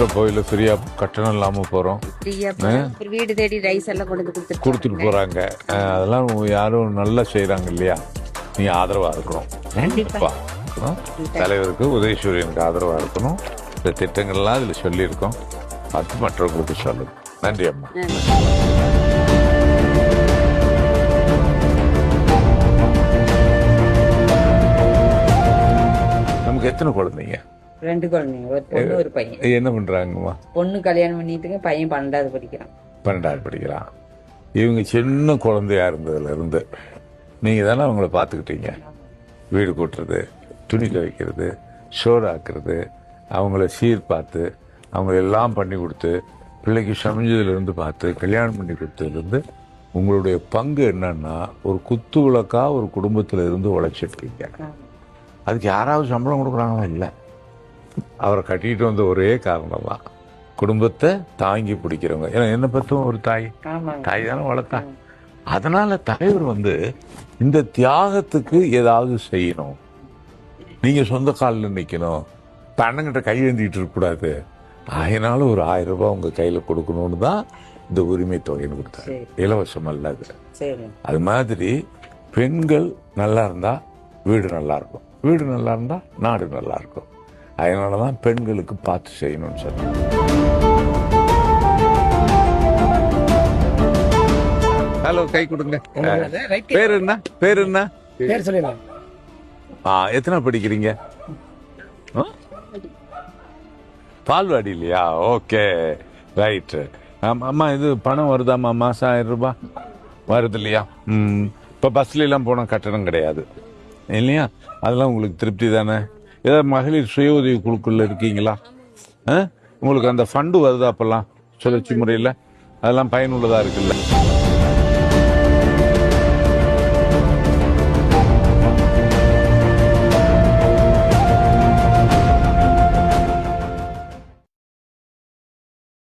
Metro கோயில ஃப்ரீயா கட்டணம் இல்லாம போறோம். வீடு தேடி ரைஸ் எல்லாம் கொடுத்துட்டு போறாங்க. அதெல்லாம் யாரும் நல்லா செய்யறாங்க இல்லையா? நீங்க ஆதரவா இருக்கணும். கண்டிப்பா தலைவருக்கு உதயசூரியனுக்கு ஆதரவா இருக்கணும். இந்த திட்டங்கள்லாம் இதுல சொல்லியிருக்கோம். பார்த்து மற்றவங்களுக்கு சொல்லுங்க. நன்றி அம்மா. நமக்கு எத்தனை குழந்தைங்க? 2 குழந்தைங்க, ஒரு பொண்ணு ஒரு பையன். என்ன பண்றாங்கம்மா? பொண்ணு கல்யாணம் பண்ணிட்டு பையன் 12வது படிக்கிறான். 12வது படிக்கிறான். இவங்க சின்ன குழந்தையா இருந்ததுல இருந்து நீங்க தானே அவங்கள பாத்துக்கிட்டீங்க. வீடு கூட்டுறது, துணி துவைக்கிறது, சோறு ஆக்குறது, அவங்கள சீர் பார்த்து அவங்க எல்லாம் பண்ணி கொடுத்து பிள்ளைக்கு சமைஞ்சதுல இருந்து பார்த்து கல்யாணம் பண்ணி கொடுத்ததுல இருந்து உங்களுடைய பங்கு என்னன்னா ஒரு குத்து விளக்கா ஒரு குடும்பத்துல இருந்து உழைச்சிருக்கீங்க. அதுக்கு யாராவது சம்பளம் கொடுக்குறாங்களா? இல்லை. அவரை கட்டிட்டு வந்த ஒரே காரணம் தான் குடும்பத்தை தாங்கி பிடிக்கிறவங்க. ஏன்னா என்ன பத்தும் ஒரு தாய் தானே வளர்த்தா. அதனால தலைவர் இந்த தியாகத்துக்கு ஏதாவது செய்யணும். நீங்க சொந்த காலில் நிக்கணும். தன்னங்கிட்ட கை ஏந்திட்டு இருக்க கூடாது. அதனால ஒரு 1000 ரூபாய் உங்க கையில கொடுக்கணும்னு தான் இந்த உரிமை தொகைன்னு கொடுத்தாரு. இலவசம் அல்ல அது. அது மாதிரி பெண்கள் நல்லா இருந்தா வீடு நல்லா இருக்கும், வீடு நல்லா இருந்தா நாடு நல்லா இருக்கும். அதனாலதான் பெண்களுக்கு பார்த்து செய்யணும்னு சொன்னேன். ஹலோ, கை கொடுங்க. பேர் என்ன? பேர் என்ன? பேர் சொல்லுங்க. எத்தனை படிக்கிறீங்க? பால்வாடி இல்லையா? Okay, right. அம்மா, இது பணம் வருதாம்மா? மாசம் 1000 ரூபாய் வருது இல்லையா? இப்ப பஸ்ல எல்லாம் போன கட்டணம் கிடையாது இல்லையா? அதெல்லாம் உங்களுக்கு திருப்தி தானே? ஏதாவது மகளிர் சுய உதவி குழுக்குள்ள இருக்கீங்களா? உங்களுக்கு அந்த ஃபண்டு வருதா? அப்பெல்லாம் சுழற்சி முறையில் அதெல்லாம் பயனுள்ளதா இருக்குல்ல?